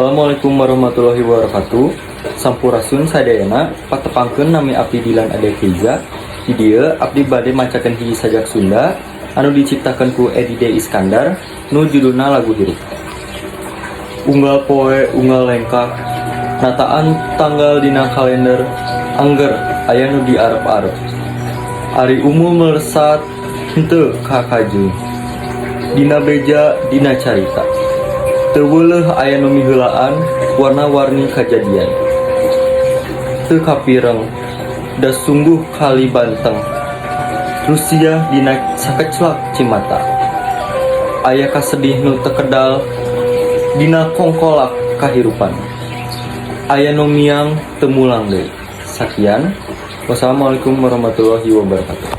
Assalamualaikum warahmatullahi wabarakatuh. Sampurasun sadayana patepangkeun nami abdi Dilan Ade Keiza. Di dieu abdi bade macakeun hiji sajak Sunda anu diciptakeun ku Edi D. Iskandar nu judulna Lagu Hirup. Unggal poe unggal lengkah nataan tanggal dina kalender angger aya nu diarep-arep. Ari umum melesat henteu ka kajeng. Dina beja dina carita. Teu weuleuh aya nu miheulaan warna-warni kajadian. Teu kapireng da sungguh kali banteng. Rusia dina sakeclak cimata. Aya kasedih nu teu kedal dina kongkolak kahirupan. Aya nu miang teu mulang deui. Sakian, wassalamualaikum warahmatullahi wabarakatuh.